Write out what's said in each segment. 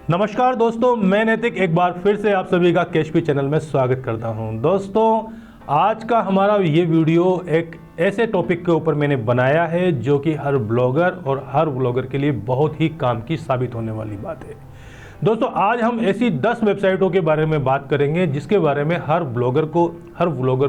नमस्कार दोस्तों, मैं नैतिक एक बार फिर से आप सभी का केएचपी चैनल में स्वागत करता हूं। दोस्तों, आज का हमारा ये वीडियो एक ऐसे टॉपिक के ऊपर मैंने बनाया है जो कि हर ब्लॉगर और हर व्लॉगर के लिए बहुत ही काम की साबित होने वाली बात है। दोस्तों, आज हम ऐसी 10 वेबसाइटों के बारे में बात करेंगे जिसके बारे में हर व्लॉगर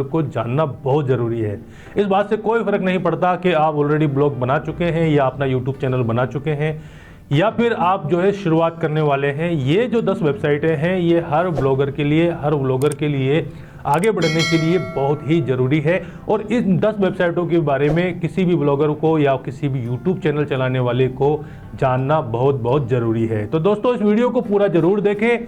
को जानना बहुत ज़रूरी है। इस बात से कोई फ़र्क नहीं पड़ता कि आप ऑलरेडी ब्लॉग बना चुके हैं या अपना यूट्यूब चैनल बना चुके हैं या फिर आप जो है शुरुआत करने वाले हैं। ये जो 10 वेबसाइटें हैं ये हर ब्लॉगर के लिए, हर व्लॉगर के लिए आगे बढ़ने के लिए बहुत ही ज़रूरी है। और इन 10 वेबसाइटों के बारे में किसी भी ब्लॉगर को या किसी भी यूट्यूब चैनल चलाने वाले को जानना बहुत ज़रूरी है। तो दोस्तों, इस वीडियो को पूरा ज़रूर देखें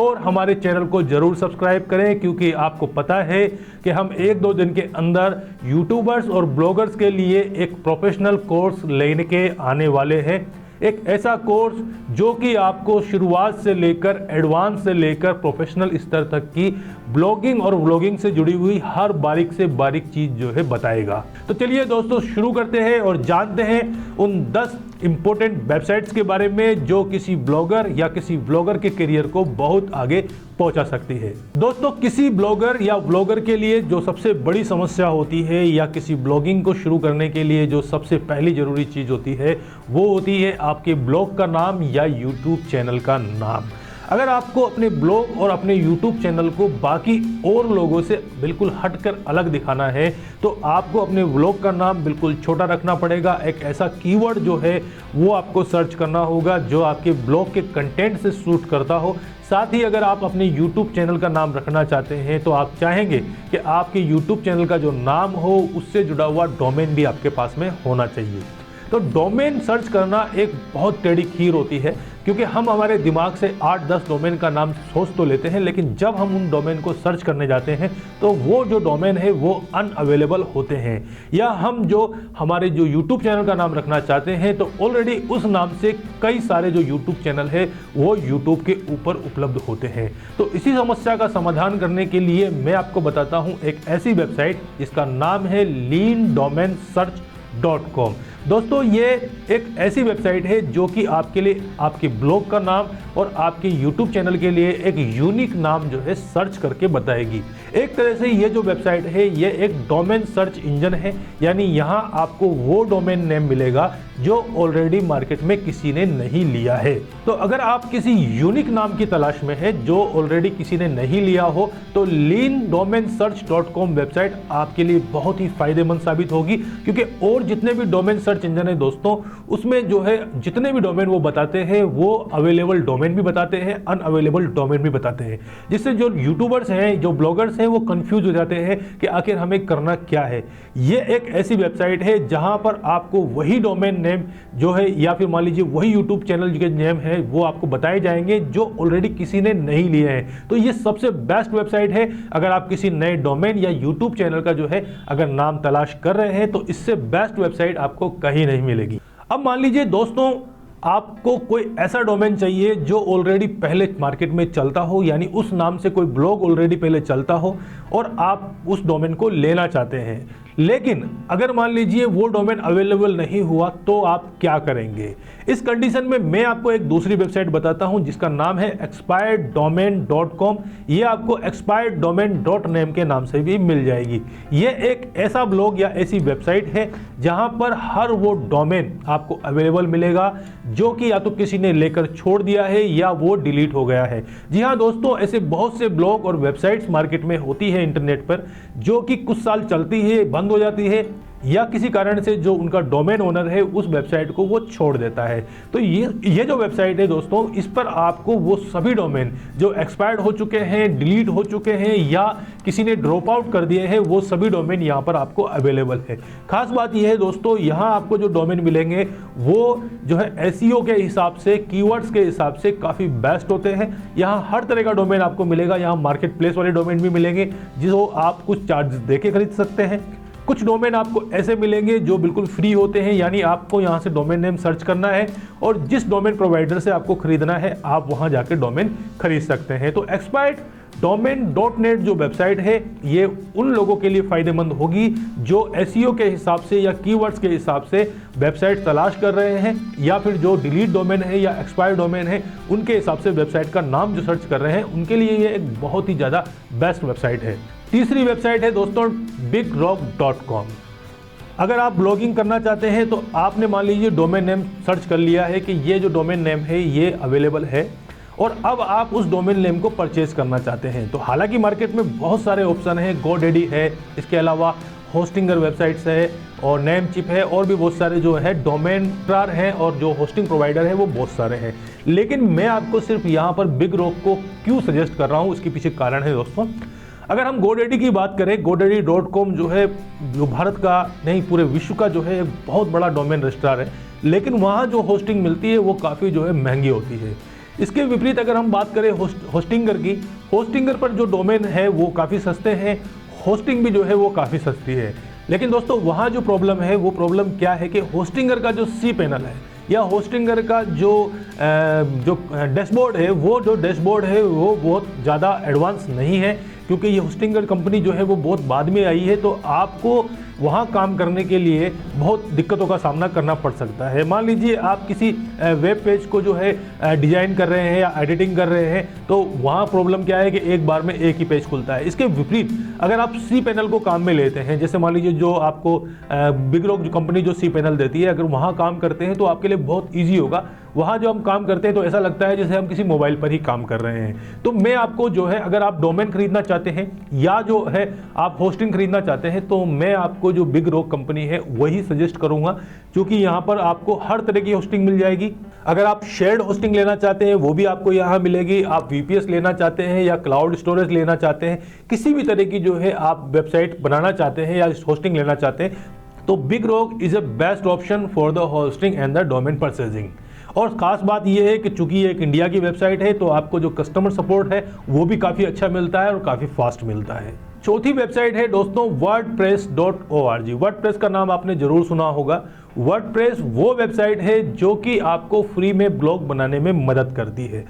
और हमारे चैनल को ज़रूर सब्सक्राइब करें, क्योंकि आपको पता है कि हम 1-2 दिन के अंदर यूट्यूबर्स और ब्लॉगर्स के लिए एक प्रोफेशनल कोर्स लेने के आने वाले हैं। एक ऐसा कोर्स जो कि आपको शुरुआत से लेकर एडवांस से लेकर प्रोफेशनल स्तर तक की ब्लॉगिंग और व्लॉगिंग से जुड़ी हुई हर बारीक से बारीक चीज़ जो है बताएगा। तो चलिए दोस्तों, शुरू करते हैं और जानते हैं उन 10 इंपॉर्टेंट वेबसाइट्स के बारे में जो किसी ब्लॉगर या किसी व्लॉगर के करियर को बहुत आगे पहुंचा सकती है। दोस्तों, किसी ब्लॉगर या व्लॉगर के लिए जो सबसे बड़ी समस्या होती है या किसी ब्लॉगिंग को शुरू करने के लिए जो सबसे पहली ज़रूरी चीज़ होती है वो होती है आपके ब्लॉग का नाम या यूट्यूब चैनल का नाम। अगर आपको अपने ब्लॉग और अपने यूट्यूब चैनल को बाकी और लोगों से बिल्कुल हटकर अलग दिखाना है तो आपको अपने ब्लॉग का नाम बिल्कुल छोटा रखना पड़ेगा। एक ऐसा कीवर्ड जो है वो आपको सर्च करना होगा जो आपके ब्लॉग के कंटेंट से सूट करता हो। साथ ही अगर आप अपने YouTube चैनल का नाम रखना चाहते हैं तो आप चाहेंगे कि आपके YouTube चैनल का जो नाम हो उससे जुड़ा हुआ डोमेन भी आपके पास में होना चाहिए। तो डोमेन सर्च करना एक बहुत टेढ़ी खीर होती है, क्योंकि हम हमारे दिमाग से 8-10 डोमेन का नाम सोच तो लेते हैं, लेकिन जब हम उन डोमेन को सर्च करने जाते हैं तो वो जो डोमेन है वो अनअवेलेबल होते हैं, या हम जो हमारे जो यूट्यूब चैनल का नाम रखना चाहते हैं तो ऑलरेडी उस नाम से कई सारे जो यूट्यूब चैनल है वो यूट्यूब के ऊपर उपलब्ध होते हैं। तो इसी समस्या का समाधान करने के लिए मैं आपको बताता हूँ एक ऐसी वेबसाइट जिसका नाम है leandomainsearch.com। दोस्तों, ये एक ऐसी वेबसाइट है जो कि आपके लिए आपके ब्लॉग का नाम और आपके YouTube चैनल के लिए एक यूनिक नाम जो है सर्च करके बताएगी। एक तरह से ये जो वेबसाइट है ये एक डोमेन सर्च इंजन है, यानी यहाँ आपको वो डोमेन नेम मिलेगा जो ऑलरेडी मार्केट में किसी ने नहीं लिया है। तो अगर आप किसी यूनिक नाम की तलाश में है जो ऑलरेडी किसी ने नहीं लिया हो तो leandomainsearch.com वेबसाइट आपके लिए बहुत ही फायदेमंद साबित होगी, क्योंकि और जितने भी डोमेन सर्च इंजन है दोस्तों उसमें जो है जितने भी डोमेन वो बताते हैं वो अवेलेबल डोमेन भी बताते हैं, अनअवेलेबल डोमेन भी बताते हैं, जिससे जो यूट्यूबर्स हैं, जो ब्लॉगर्स हैं वो कंफ्यूज हो जाते हैं कि आखिर हमें करना क्या है। ये एक ऐसी वेबसाइट है जहां पर आपको वही डोमेन नेम जो है या फिर मान लीजिए वही यूट्यूब चैनल के नेम है वो आपको बताए जाएंगे जो ऑलरेडी किसी ने नहीं लिए हैं। तो ये सबसे बेस्ट वेबसाइट है अगर आप किसी नए डोमेन या यूट्यूब चैनल का जो है अगर नाम तलाश कर रहे हैं, तो इससे बेस्ट वेबसाइट आपको कहीं नहीं मिलेगी। अब मान लीजिए दोस्तों, आपको कोई ऐसा डोमेन चाहिए जो ऑलरेडी पहले मार्केट में चलता हो, यानी उस नाम से कोई ब्लॉग ऑलरेडी पहले चलता हो और आप उस डोमेन को लेना चाहते हैं, लेकिन अगर मान लीजिए वो डोमेन अवेलेबल नहीं हुआ तो आप क्या करेंगे। इस कंडीशन में मैं आपको एक दूसरी वेबसाइट बताता हूं जिसका नाम है expireddomain.com। ये आपको expireddomain.name के नाम से भी मिल जाएगी। ये एक ऐसा ब्लॉग या ऐसी वेबसाइट है जहां पर हर वो डोमेन आपको अवेलेबल मिलेगा जो कि या तो किसी ने लेकर छोड़ दिया है या वो डिलीट हो गया है। जी हाँ दोस्तों, ऐसे बहुत से ब्लॉग और वेबसाइट्स मार्केट में होती है इंटरनेट पर जो कि कुछ साल चलती है, बंद हो जाती है, या किसी कारण से जो उनका डोमेन ओनर है उस वेबसाइट को वो छोड़ देता है। तो ये जो वेबसाइट है दोस्तों, इस पर आपको वो सभी डोमेन जो एक्सपायर्ड हो चुके हैं, डिलीट हो चुके हैं या किसी ने ड्रॉप आउट कर दिए हैं, वो सभी डोमेन यहाँ पर आपको अवेलेबल है। खास बात यह है दोस्तों, यहाँ आपको जो डोमेन मिलेंगे वो जो है एसईओ के हिसाब से, कीवर्ड्स के हिसाब से काफ़ी बेस्ट होते हैं। यहाँ हर तरह का डोमेन आपको मिलेगा। यहाँ मार्केट प्लेस वाले डोमेन भी मिलेंगे जिसको आप कुछ चार्जेस दे के खरीद सकते हैं। कुछ डोमेन आपको ऐसे मिलेंगे जो बिल्कुल फ्री होते हैं, यानी आपको यहाँ से डोमेन नेम सर्च करना है और जिस डोमेन प्रोवाइडर से आपको खरीदना है आप वहाँ जाकर डोमेन खरीद सकते हैं। तो एक्सपायर्ड domain.net जो वेबसाइट है ये उन लोगों के लिए फायदेमंद होगी जो एसईओ के हिसाब से या कीवर्ड्स के हिसाब से वेबसाइट तलाश कर रहे हैं, या फिर जो डिलीट डोमेन है या एक्सपायर डोमेन है उनके हिसाब से वेबसाइट का नाम जो सर्च कर रहे हैं, उनके लिए ये एक बहुत ही ज़्यादा बेस्ट वेबसाइट है। तीसरी वेबसाइट है दोस्तों bigrok.com। अगर आप ब्लॉगिंग करना चाहते हैं तो आपने मान लीजिए डोमेन नेम सर्च कर लिया है कि ये जो डोमेन नेम है ये अवेलेबल है, और अब आप उस डोमेन नेम को परचेज करना चाहते हैं। तो हालांकि मार्केट में बहुत सारे ऑप्शन हैं, गोडेडी है, इसके अलावा होस्टिंगर वेबसाइट्स है और नेमचिप है, और भी बहुत सारे जो है डोमेनर हैं और जो होस्टिंग प्रोवाइडर है वो बहुत सारे हैं। लेकिन मैं आपको सिर्फ यहाँ पर बिग्रोक को क्यों सजेस्ट कर रहा हूँ, उसके पीछे कारण है दोस्तों। अगर हम गोडेडी की बात करें, godaddy.com जो है जो भारत का नहीं पूरे विश्व का जो है बहुत बड़ा डोमेन रजिस्ट्रार है, लेकिन वहाँ जो होस्टिंग मिलती है वो काफ़ी जो है महंगी होती है। इसके विपरीत अगर हम बात करें होस्टिंगर की, होस्टिंगर पर जो डोमेन है वो काफ़ी सस्ते हैं, होस्टिंग भी जो है वो काफ़ी सस्ती है। लेकिन दोस्तों वहाँ जो प्रॉब्लम है वो प्रॉब्लम क्या है कि होस्टिंगर का जो cPanel है या होस्टिंगर का जो डैशबोर्ड है, वो जो डैशबोर्ड है वो बहुत ज़्यादा एडवांस नहीं है, क्योंकि ये होस्टिंगर कंपनी जो है वो बहुत बाद में आई है। तो आपको वहाँ काम करने के लिए बहुत दिक्कतों का सामना करना पड़ सकता है। मान लीजिए आप किसी वेब पेज को जो है डिज़ाइन कर रहे हैं या एडिटिंग कर रहे हैं, तो वहाँ प्रॉब्लम क्या है कि एक बार में एक ही पेज खुलता है। इसके विपरीत अगर आप cPanel को काम में लेते हैं, जैसे मान लीजिए जो आपको बिग्रोक जो कंपनी जो cPanel देती है, अगर वहाँ काम करते हैं तो आपके लिए बहुत ईजी होगा। वहाँ जो हम काम करते हैं तो ऐसा लगता है जैसे हम किसी मोबाइल पर ही काम कर रहे हैं। तो मैं आपको जो है, अगर आप डोमेन खरीदना चाहते हैं या जो है आप होस्टिंग खरीदना चाहते हैं, तो मैं आपको जो बिग्रोक कंपनी है वही सजेस्ट करूंगा, क्योंकि यहाँ पर आपको हर तरह की होस्टिंग मिल जाएगी। अगर आप शेयर्ड होस्टिंग लेना चाहते हैं वो भी आपको यहाँ मिलेगी, आप VPS लेना चाहते हैं या क्लाउड स्टोरेज लेना चाहते हैं, किसी भी तरह की जो है आप वेबसाइट बनाना चाहते हैं या होस्टिंग लेना चाहते हैं, तो BigRock is a best option for the hosting and the domain purchasing. और ख़ास बात यह है कि चूंकि ये एक इंडिया की वेबसाइट है तो आपको जो कस्टमर सपोर्ट है वो भी काफ़ी अच्छा मिलता है और काफ़ी फास्ट मिलता है। चौथी वेबसाइट है दोस्तों wordpress.org। वर्डप्रेस का नाम आपने जरूर सुना होगा। वर्डप्रेस वो वेबसाइट है जो कि आपको फ्री में ब्लॉग बनाने में मदद करती है।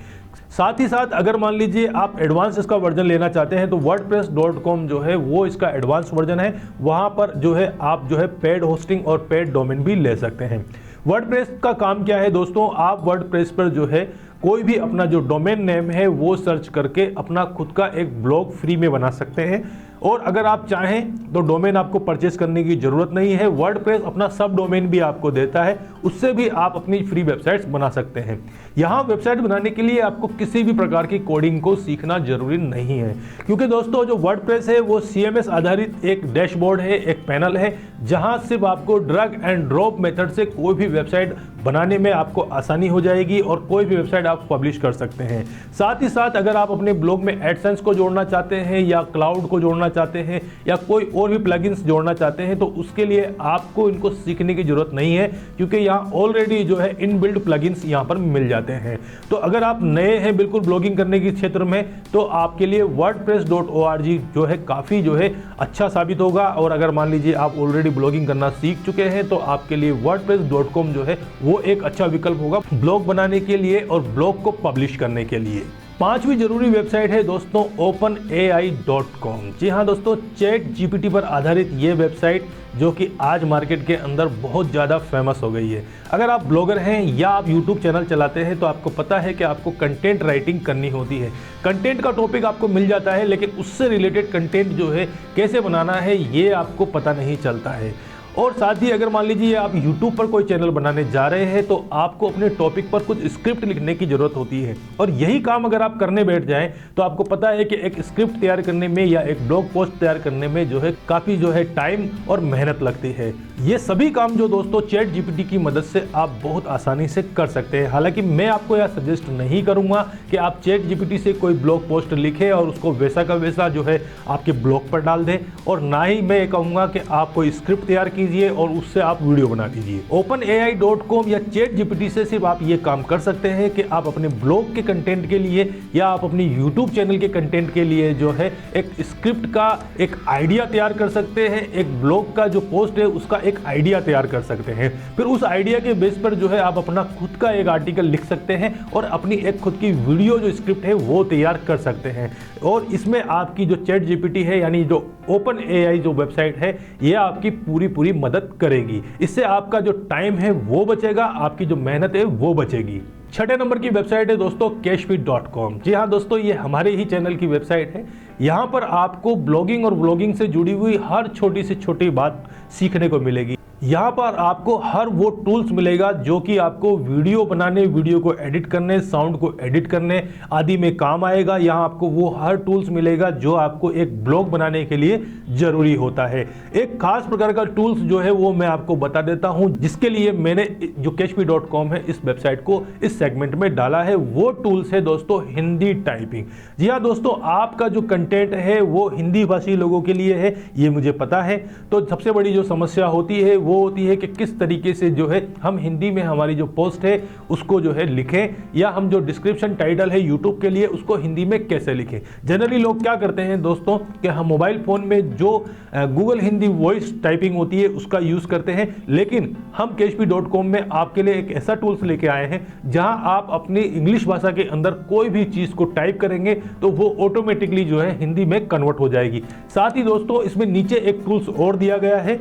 साथ ही साथ अगर मान लीजिए आप एडवांस इसका वर्जन लेना चाहते हैं तो wordpress.com जो है वो इसका एडवांस वर्जन है। वहाँ पर जो है आप जो है पेड होस्टिंग और पेड डोमेन भी ले सकते हैं। वर्डप्रेस का काम क्या है दोस्तों, आप वर्डप्रेस पर जो है कोई भी अपना जो डोमेन नेम है वो सर्च करके अपना खुद का एक ब्लॉग फ्री में बना सकते हैं। और अगर आप चाहें तो डोमेन आपको परचेस करने की ज़रूरत नहीं है, वर्डप्रेस अपना सब डोमेन भी आपको देता है, उससे भी आप अपनी फ्री वेबसाइट्स बना सकते हैं। यहाँ वेबसाइट बनाने के लिए आपको किसी भी प्रकार की कोडिंग को सीखना जरूरी नहीं है, क्योंकि दोस्तों जो वर्डप्रेस है वो CMS आधारित एक डैशबोर्ड है, एक पैनल है, जहाँ सिर्फ आपको ड्रैग एंड ड्रॉप मेथड से कोई भी वेबसाइट बनाने में आपको आसानी हो जाएगी और कोई भी वेबसाइट आप पब्लिश कर सकते हैं। साथ ही साथ अगर आप अपने ब्लॉग में एडसेंस को जोड़ना चाहते हैं या क्लाउड को जोड़ना चाहते हैं या कोई और भी प्लगइन्स जोड़ना चाहते हैं तो उसके लिए आपको इनको सीखने की जरूरत नहीं है, क्योंकि यहाँ ऑलरेडी जो है इनबिल्ट प्लगइन्स यहाँ पर मिल जाते हैं। तो अगर आप नए हैं बिल्कुल ब्लॉगिंग करने के क्षेत्र में तो आपके लिए wordpress.org जो है काफ़ी जो है अच्छा साबित होगा। और अगर मान लीजिए आप ऑलरेडी ब्लॉगिंग करना सीख चुके हैं तो आपके लिए wordpress.com जो है वो एक अच्छा विकल्प होगा ब्लॉग बनाने के लिए और ब्लॉग को पब्लिश करने के लिए। पांचवी जरूरी वेबसाइट है दोस्तों openai.com। जी हाँ दोस्तों, ChatGPT पर आधारित ये वेबसाइट जो कि आज मार्केट के अंदर बहुत ज़्यादा फेमस हो गई है। अगर आप ब्लॉगर हैं या आप YouTube चैनल चलाते हैं तो आपको पता है कि आपको कंटेंट राइटिंग करनी होती है। कंटेंट का टॉपिक आपको मिल जाता है, लेकिन उससे रिलेटेड कंटेंट जो है कैसे बनाना है ये आपको पता नहीं चलता है। और साथ ही अगर मान लीजिए आप YouTube पर कोई चैनल बनाने जा रहे हैं तो आपको अपने टॉपिक पर कुछ स्क्रिप्ट लिखने की ज़रूरत होती है, और यही काम अगर आप करने बैठ जाएं तो आपको पता है कि एक स्क्रिप्ट तैयार करने में या एक ब्लॉग पोस्ट तैयार करने में जो है काफ़ी जो है टाइम और मेहनत लगती है। ये सभी काम जो दोस्तों ChatGPT की मदद से आप बहुत आसानी से कर सकते हैं। हालांकि मैं आपको यह सजेस्ट नहीं करूँगा कि आप ChatGPT से कोई ब्लॉग पोस्ट लिखें और उसको वैसा का वैसा जो है आपके ब्लॉग पर डाल दें, और ना ही मैं कहूँगा कि आप कोई स्क्रिप्ट तैयार कीजिए कीजिए और उससे आप वीडियो बना लीजिए। OpenAI.com या ChatGPT से सिर्फ आप ये काम कर सकते हैं कि आप अपने ब्लॉग के कंटेंट के लिए या आप अपनी यूट्यूब चैनल के कंटेंट के लिए जो है एक स्क्रिप्ट का एक आइडिया तैयार कर सकते हैं, एक ब्लॉग का जो पोस्ट है उसका एक आइडिया तैयार कर सकते हैं। फिर उस आइडिया के बेस पर जो है आप अपना खुद का एक आर्टिकल लिख सकते हैं और अपनी एक खुद की वीडियो जो स्क्रिप्ट है वो तैयार कर सकते हैं। और इसमें आपकी जो ChatGPT है यानी जो OpenAI जो वेबसाइट है ये आपकी पूरी मदद करेगी। इससे आपका जो टाइम है वो बचेगा, आपकी जो मेहनत है वो बचेगी। छठे नंबर की वेबसाइट है दोस्तों cashbit.com। जी हाँ दोस्तों, ये हमारे ही चैनल की वेबसाइट है। यहाँ पर आपको ब्लॉगिंग और व्लॉगिंग से जुड़ी हुई हर छोटी से छोटी बात सीखने को मिलेगी। यहाँ पर आपको हर वो टूल्स मिलेगा जो कि आपको वीडियो बनाने, वीडियो को एडिट करने, साउंड को एडिट करने आदि में काम आएगा। यहाँ आपको वो हर टूल्स मिलेगा जो आपको एक ब्लॉग बनाने के लिए जरूरी होता है। एक खास प्रकार का टूल्स जो है वो मैं आपको बता देता हूँ, जिसके लिए मैंने जो cashbit.com है इस वेबसाइट को इस सेगमेंट में डाला है। वो टूल्स है दोस्तों हिंदी टाइपिंग। जी हाँ दोस्तों, आपका जो कंटेंट है वो हिंदी भाषी लोगों के लिए है, ये मुझे पता है। तो सबसे बड़ी जो समस्या होती है वो होती है कि किस तरीके से जो है हम हिंदी में हमारी जो पोस्ट है उसको जो है लिखें, या हम जो डिस्क्रिप्शन टाइटल है यूट्यूब के लिए उसको हिंदी में कैसे लिखें। जनरली लोग क्या करते हैं दोस्तों कि हम मोबाइल फोन में जो गूगल हिंदी वॉइस टाइपिंग होती है उसका यूज करते हैं, लेकिन हम cashbit.com में आपके लिए एक ऐसा टूल्स लेके आए हैं जहां आप अपनी इंग्लिश भाषा के अंदर कोई भी चीज को टाइप करेंगे तो वो ऑटोमेटिकली जो है हिंदी में कन्वर्ट हो जाएगी। साथ ही दोस्तों इसमें नीचे एक टूल्स और दिया गया है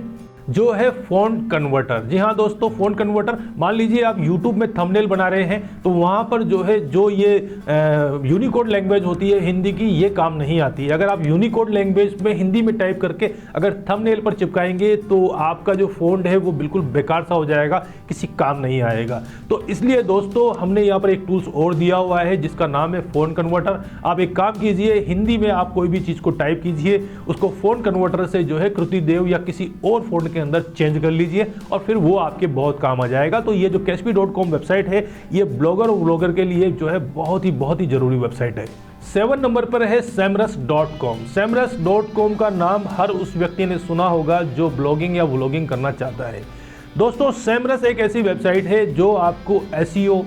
जो है फॉन्ट कन्वर्टर। जी हाँ दोस्तों, फॉन्ट कन्वर्टर, मान लीजिए आप YouTube में थंबनेल बना रहे हैं तो वहाँ पर जो है जो ये यूनिकोड लैंग्वेज होती है हिंदी की, ये काम नहीं आती है। अगर आप यूनिकोड लैंग्वेज में हिंदी में टाइप करके अगर थंबनेल पर चिपकाएंगे तो आपका जो फॉन्ट है वो बिल्कुल बेकार सा हो जाएगा, किसी काम नहीं आएगा। तो इसलिए दोस्तों हमने यहाँ पर एक टूल्स और दिया हुआ है जिसका नाम है फॉन्ट कन्वर्टर। आप एक काम कीजिए, हिंदी में आप कोई भी चीज़ को टाइप कीजिए, उसको फॉन्ट कन्वर्टर से जो है कृतिदेव या किसी और फॉन्ट के अंदर चेंज कर लीजिए और फिर वो आपके बहुत काम आ जाएगा। तो ये जो cashbit.com वेबसाइट है ये ब्लॉगर और व्लॉगर के लिए जो है बहुत ही जरूरी वेबसाइट है। 7 नंबर पर है semrush.com। semrush.com का नाम हर उस व्यक्ति ने सुना होगा जो ब्लॉगिंग या व्लॉगिंग करना चाहता है। दोस्तों semrush एक ऐसी वेबसाइट है जो आपको SEO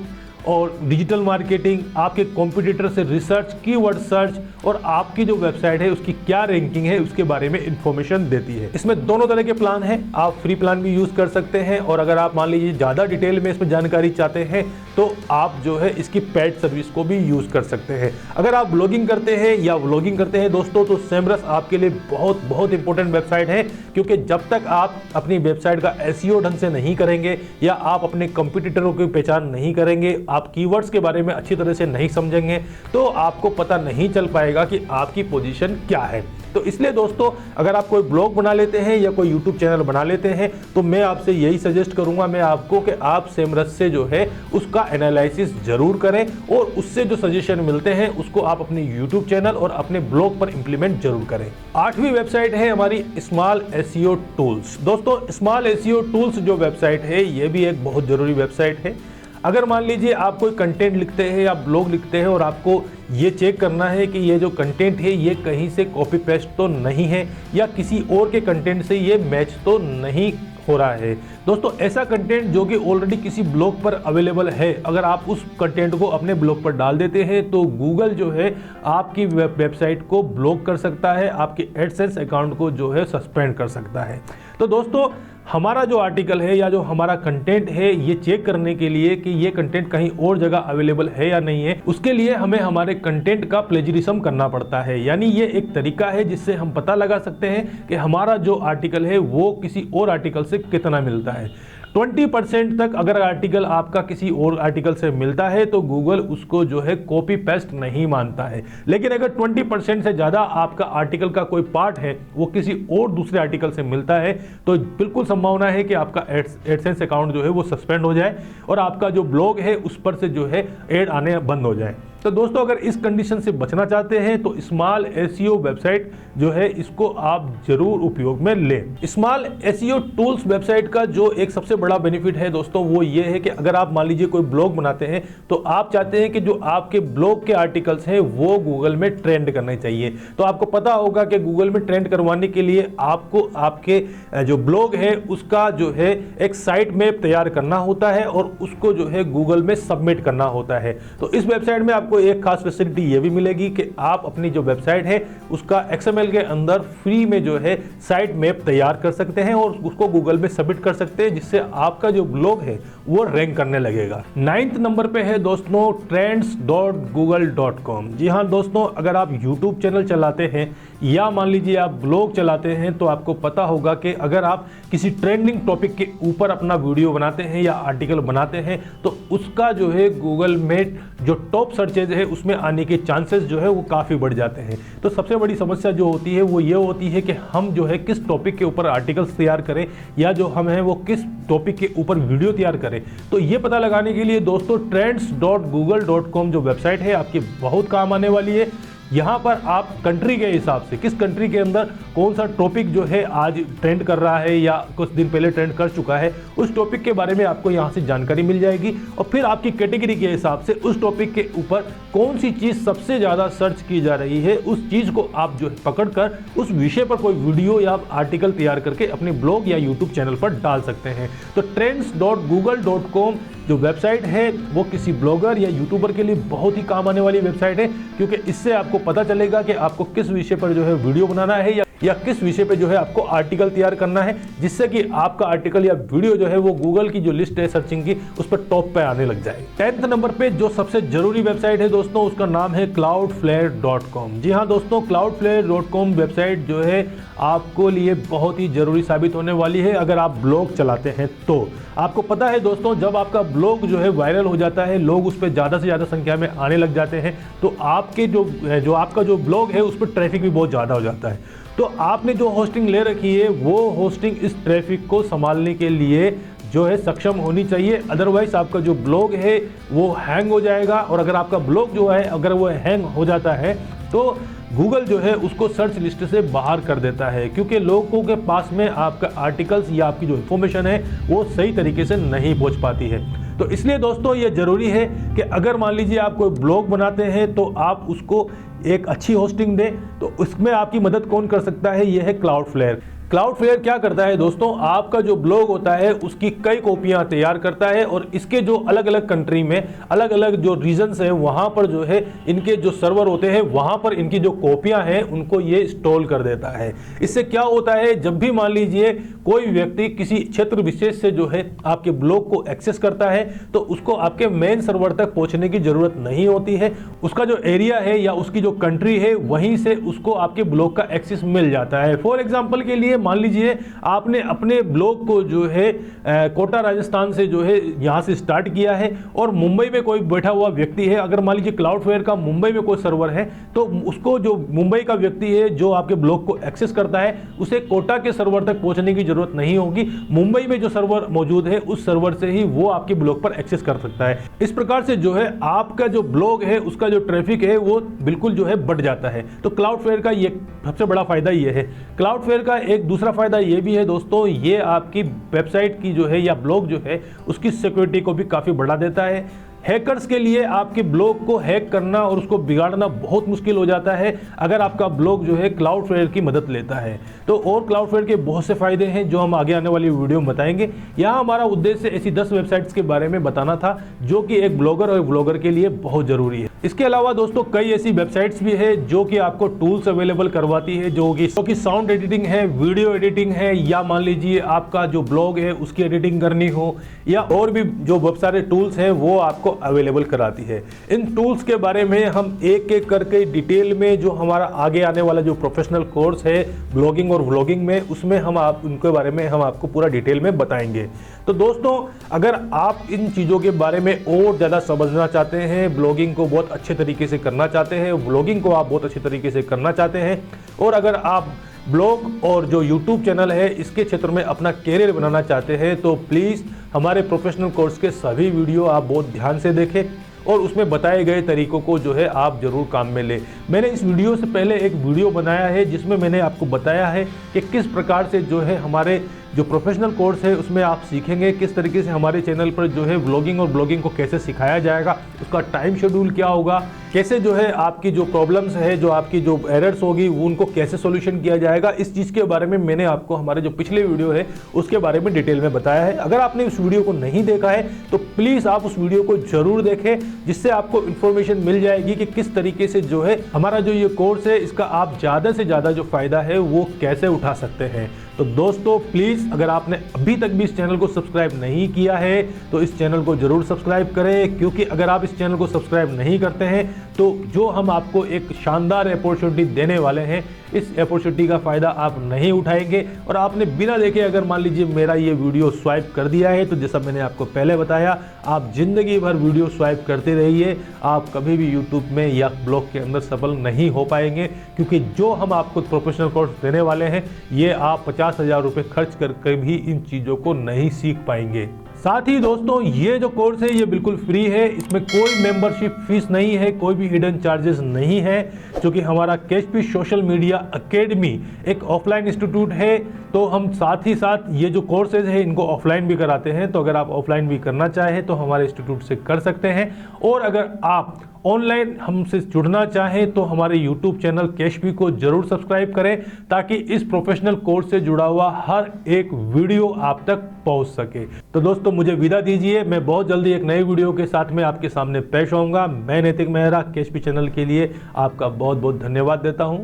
और डिजिटल मार्केटिंग, आपके कॉम्पिटिटर से रिसर्च, कीवर्ड सर्च और आपकी जो वेबसाइट है उसकी क्या रैंकिंग है उसके बारे में इंफॉर्मेशन देती है। इसमें दोनों तरह के प्लान हैं, आप फ्री प्लान भी यूज कर सकते हैं और अगर आप मान लीजिए ज़्यादा डिटेल में इसमें जानकारी चाहते हैं तो आप जो है इसकी पेड सर्विस को भी यूज कर सकते हैं। अगर आप ब्लॉगिंग करते हैं या व्लॉगिंग करते हैं दोस्तों तो semrush आपके लिए बहुत इंपॉर्टेंट वेबसाइट है, क्योंकि जब तक आप अपनी वेबसाइट का SEO ढंग से नहीं करेंगे या आप अपने कंपटीटरों की पहचान नहीं करेंगे, आप कीवर्ड्स के बारे में अच्छी तरह से नहीं समझेंगे तो आपको पता नहीं चल पाएगा कि आपकी पोजीशन क्या है। तो इसलिए दोस्तों अगर आप कोई ब्लॉग बना लेते हैं या कोई यूट्यूब चैनल बना लेते हैं तो मैं आपसे यही सजेस्ट करूंगा मैं आपको कि आप semrush से जो है उसका एनालिसिस जरूर करें और उससे जो सजेशन मिलते हैं उसको आप अपने यूट्यूब चैनल और अपने ब्लॉग पर इंप्लीमेंट जरूर करें। 8वीं वेबसाइट है हमारी स्मॉल SEO टूल्स। दोस्तों स्मॉल SEO टूल्स जो वेबसाइट है ये भी एक बहुत जरूरी वेबसाइट है। अगर मान लीजिए आप कोई कंटेंट लिखते हैं या ब्लॉग लिखते हैं और आपको ये चेक करना है कि ये जो कंटेंट है ये कहीं से कॉपी पेस्ट तो नहीं है या किसी और के कंटेंट से ये मैच तो नहीं हो रहा है। दोस्तों ऐसा कंटेंट जो कि ऑलरेडी किसी ब्लॉग पर अवेलेबल है, अगर आप उस कंटेंट को अपने ब्लॉग पर डाल देते हैं तो गूगल जो है आपकी वेबसाइट को ब्लॉक कर सकता है, आपके एडसेंस अकाउंट को जो है सस्पेंड कर सकता है। तो दोस्तों हमारा जो आर्टिकल है या जो हमारा कंटेंट है ये चेक करने के लिए कि ये कंटेंट कहीं और जगह अवेलेबल है या नहीं है, उसके लिए हमें हमारे कंटेंट का प्लेजरिज्म करना पड़ता है। यानी ये एक तरीका है जिससे हम पता लगा सकते हैं कि हमारा जो आर्टिकल है वो किसी और आर्टिकल से कितना मिलता है। 20% तक अगर आर्टिकल आपका किसी और आर्टिकल से मिलता है तो गूगल उसको जो है कॉपी पेस्ट नहीं मानता है, लेकिन अगर 20% से ज़्यादा आपका आर्टिकल का कोई पार्ट है वो किसी और दूसरे आर्टिकल से मिलता है तो बिल्कुल संभावना है कि आपका एडसेंस अकाउंट जो है वो सस्पेंड हो जाए और आपका जो ब्लॉग है उस पर से जो है ऐड आने बंद हो जाए। तो दोस्तों अगर इस कंडीशन से बचना चाहते हैं तो स्मॉल एसईओ वेबसाइट जो है इसको आप जरूर उपयोग में लें। स्मॉल एसईओ टूल्स वेबसाइट का जो एक सबसे बड़ा बेनिफिट है दोस्तों वो ये है कि अगर आप मान लीजिए कोई ब्लॉग बनाते हैं तो आप चाहते हैं कि जो आपके ब्लॉग के आर्टिकल्स हैं वो गूगल में ट्रेंड करने चाहिए। तो आपको पता होगा कि गूगल में ट्रेंड करवाने के लिए आपको आपके जो ब्लॉग है उसका जो है एक साइट मैप तैयार करना होता है और उसको जो है गूगल में सबमिट करना होता है। तो इस वेबसाइट में आपको एक खास फैसिलिटी ये भी मिलेगी कि आप अपनी जो वेबसाइट है उसका XML के अंदर फ्री में जो है साइट मैप तैयार कर सकते हैं और उसको गूगल में सबमिट कर सकते हैं, जिससे आपका जो ब्लॉग है वो रैंक करने लगेगा। 9th नंबर पे है दोस्तों trends.google.com। जी हाँ दोस्तों, अगर आप YouTube चैनल चलाते हैं या मान लीजिए आप ब्लॉग चलाते हैं तो आपको पता होगा कि अगर आप किसी ट्रेंडिंग टॉपिक के ऊपर अपना वीडियो बनाते हैं या आर्टिकल बनाते हैं तो उसका जो है गूगल में जो टॉप सर्चेज है उसमें आने के चांसेस जो है वो काफ़ी बढ़ जाते हैं। तो सबसे बड़ी समस्या जो होती है वो ये होती है कि हम जो है किस टॉपिक के ऊपर आर्टिकल्स तैयार करें या जो हम हैं वो किस टॉपिक के ऊपर वीडियो तैयार करें। तो ये पता लगाने के लिए दोस्तों trends.google.com जो वेबसाइट है आपकी बहुत काम आने वाली है। यहाँ पर आप कंट्री के हिसाब से किस कंट्री के अंदर कौन सा टॉपिक जो है आज ट्रेंड कर रहा है या कुछ दिन पहले ट्रेंड कर चुका है उस टॉपिक के बारे में आपको यहाँ से जानकारी मिल जाएगी और फिर आपकी कैटेगरी के हिसाब से उस टॉपिक के ऊपर कौन सी चीज़ सबसे ज़्यादा सर्च की जा रही है उस चीज़ को आप जो है पकड़कर उस विषय पर कोई वीडियो या आर्टिकल तैयार करके अपने ब्लॉग या यूट्यूब चैनल पर डाल सकते हैं। तो trends.google.com जो वेबसाइट है वो किसी ब्लॉगर या यूट्यूबर के लिए बहुत ही काम आने वाली वेबसाइट है, क्योंकि इससे आपको पता चलेगा कि आपको किस विषय पर जो है वीडियो बनाना है या किस विषय पे जो है आपको आर्टिकल तैयार करना है, जिससे कि आपका आर्टिकल या वीडियो जो है वो गूगल की जो लिस्ट है सर्चिंग की उस पर टॉप पे आने लग जाए। 10th नंबर पे जो सबसे जरूरी वेबसाइट है दोस्तों उसका नाम है cloudflare.com। जी हाँ दोस्तों, cloudflare.com वेबसाइट जो है आपको लिए बहुत ही जरूरी साबित होने वाली है अगर आप ब्लॉग चलाते हैं। तो आपको पता है दोस्तों, जब आपका ब्लॉग जो है वायरल हो जाता है, लोग उस पर ज़्यादा से ज़्यादा संख्या में आने लग जाते हैं, तो आपके जो आपका जो ब्लॉग है उस पर ट्रैफिक भी बहुत ज़्यादा हो जाता है। तो आपने जो होस्टिंग ले रखी है वो होस्टिंग इस ट्रैफिक को संभालने के लिए जो है सक्षम होनी चाहिए, अदरवाइज आपका जो ब्लॉग है वो हैंग हो जाएगा। और अगर आपका ब्लॉग जो है अगर वो हैंग हो जाता है तो गूगल जो है उसको सर्च लिस्ट से बाहर कर देता है, क्योंकि लोगों के पास में आपका आर्टिकल्स या आपकी जो इन्फॉर्मेशन है वो सही तरीके से नहीं पहुंच पाती है। तो इसलिए दोस्तों ये ज़रूरी है कि अगर मान लीजिए आप कोई ब्लॉग बनाते हैं तो आप उसको एक अच्छी होस्टिंग दें। तो उसमें आपकी मदद कौन कर सकता है, ये है क्लाउडफ्लेयर। क्लाउडफ्लेयर क्या करता है दोस्तों, आपका जो ब्लॉग होता है उसकी कई कॉपियां तैयार करता है और इसके जो अलग अलग कंट्री में अलग अलग जो रीजन्स हैं वहां पर जो है इनके जो सर्वर होते हैं वहां पर इनकी जो कॉपियां हैं उनको ये स्टोर कर देता है। इससे क्या होता है, जब भी मान लीजिए कोई व्यक्ति किसी क्षेत्र विशेष से जो है आपके ब्लॉग को एक्सेस करता है तो उसको आपके मेन सर्वर तक पहुंचने की जरूरत नहीं होती है। उसका जो एरिया है या उसकी जो कंट्री है वहीं से उसको आपके ब्लॉग का एक्सेस मिल जाता है। फॉर एग्जाम्पल के लिए मान लीजिए आपने अपने ब्लॉग को जो है कोटा राजस्थान से जो है यहां से स्टार्ट किया है और मुंबई में कोई बैठा हुआ व्यक्ति है, अगर मान लीजिए क्लाउडफ्लेयर का मुंबई में कोई सर्वर है तो उसको जो मुंबई का व्यक्ति है जो आपके ब्लॉग को एक्सेस करता है उसे कोटा के सर्वर तक पहुंचने की जरूरत नहीं होगी। मुंबई में जो सर्वर मौजूद है उस सर्वर से ही वो आपके ब्लॉग पर एक्सेस कर सकता है। इस प्रकार से जो है आपका जो ब्लॉग है उसका जो ट्रैफिक है वो बिल्कुल जो है बढ़ जाता है। तो क्लाउडफ्लेयर का ये सबसे बड़ा फायदा ये है। क्लाउडफ्लेयर का एक दूसरा फायदा ये भी है दोस्तों, ये आपकी वेबसाइट की जो है या ब्लॉग जो है उसकी सिक्योरिटी को भी काफी बढ़ा देता है। हैकर्स के लिए आपके ब्लॉग को हैक करना और उसको बिगाड़ना बहुत मुश्किल हो जाता है अगर आपका ब्लॉग जो है क्लाउडफ्लेयर की मदद लेता है। तो और क्लाउडफ्लेयर के बहुत से फायदे हैं जो हम आगे आने वाली वीडियो में बताएंगे। यहाँ हमारा उद्देश्य ऐसी 10 वेबसाइट्स के बारे में बताना था जो कि एक ब्लॉगर और ब्लॉगर के लिए बहुत जरूरी है। इसके अलावा दोस्तों कई ऐसी वेबसाइट्स भी है जो कि आपको टूल्स अवेलेबल करवाती है, जो कि साउंड एडिटिंग है, वीडियो एडिटिंग है, या मान लीजिए आपका जो ब्लॉग है उसकी एडिटिंग करनी हो, या और भी जो बहुत सारे टूल्स हैं वो आपको अवेलेबल कराती है। इन टूल्स के बारे में हम एक एक करके डिटेल में जो हमारा आगे आने वाला जो प्रोफेशनल कोर्स है ब्लॉगिंग और व्लॉगिंग में उसमें हम उनके बारे में हम आपको पूरा डिटेल में बताएंगे। तो दोस्तों अगर आप इन चीज़ों के बारे में और ज़्यादा समझना चाहते हैं, ब्लॉगिंग को बहुत अच्छे तरीके से करना चाहते हैं, व्लॉगिंग को आप बहुत अच्छे तरीके से करना चाहते हैं, और अगर आप ब्लॉग और जो यूट्यूब चैनल है इसके क्षेत्र में अपना कैरियर बनाना चाहते हैं तो प्लीज़ हमारे प्रोफेशनल कोर्स के सभी वीडियो आप बहुत ध्यान से देखें और उसमें बताए गए तरीकों को जो है आप जरूर काम में ले। मैंने इस वीडियो से पहले एक वीडियो बनाया है जिसमें मैंने आपको बताया है कि किस प्रकार से जो है हमारे जो प्रोफेशनल कोर्स है उसमें आप सीखेंगे किस तरीके से हमारे चैनल पर जो है व्लॉगिंग और ब्लॉगिंग को कैसे सिखाया जाएगा, उसका टाइम शेड्यूल क्या होगा, कैसे जो है आपकी जो प्रॉब्लम्स है, जो आपकी जो एरर्स होगी उनको कैसे सॉल्यूशन किया जाएगा। इस चीज़ के बारे में मैंने आपको हमारे जो पिछले वीडियो है उसके बारे में डिटेल में बताया है। अगर आपने उस वीडियो को नहीं देखा है तो प्लीज़ आप उस वीडियो को जरूर देखें, जिससे आपको इन्फॉर्मेशन मिल जाएगी कि किस तरीके से जो है हमारा जो ये कोर्स है इसका आप ज़्यादा से ज़्यादा जो फ़ायदा है वो कैसे उठा सकते हैं। तो दोस्तों प्लीज़ अगर आपने अभी तक भी इस चैनल को सब्सक्राइब नहीं किया है तो इस चैनल को जरूर सब्सक्राइब करें, क्योंकि अगर आप इस चैनल को सब्सक्राइब नहीं करते हैं तो जो हम आपको एक शानदार अपॉर्चुनिटी देने वाले हैं इस अपॉर्चुनिटी का फ़ायदा आप नहीं उठाएंगे। और आपने बिना देखे अगर मान लीजिए मेरा ये वीडियो स्वाइप कर दिया है तो जैसा मैंने आपको पहले बताया, आप ज़िंदगी भर वीडियो स्वाइप करते रहिए, आप कभी भी यूट्यूब में या ब्लॉग के अंदर सफल नहीं हो पाएंगे, क्योंकि जो हम आपको प्रोफेशनल कोर्स देने वाले हैं ये आप 50,000 रुपये खर्च करके भी इन चीज़ों को नहीं सीख पाएंगे। साथ ही दोस्तों ये जो कोर्स है ये बिल्कुल फ्री है, इसमें कोई मेंबरशिप फीस नहीं है, कोई भी हिडन चार्जेस नहीं है, क्योंकि हमारा केएचपी सोशल मीडिया एकेडमी एक ऑफलाइन इंस्टीट्यूट है। तो हम साथ ही साथ ये जो कोर्सेज है इनको ऑफलाइन भी कराते हैं, तो अगर आप ऑफलाइन भी करना चाहें तो हमारे इंस्टीट्यूट से कर सकते हैं। और अगर आप ऑनलाइन हमसे जुड़ना चाहें तो हमारे यूट्यूब चैनल केएचपी को जरूर सब्सक्राइब करें, ताकि इस प्रोफेशनल कोर्स से जुड़ा हुआ हर एक वीडियो आप तक पहुंच सके। तो दोस्तों मुझे विदा दीजिए, मैं बहुत जल्दी एक नई वीडियो के साथ में आपके सामने पेश होऊंगा। मैं नैतिक मेहरा केएचपी चैनल के लिए आपका बहुत बहुत धन्यवाद देता हूं।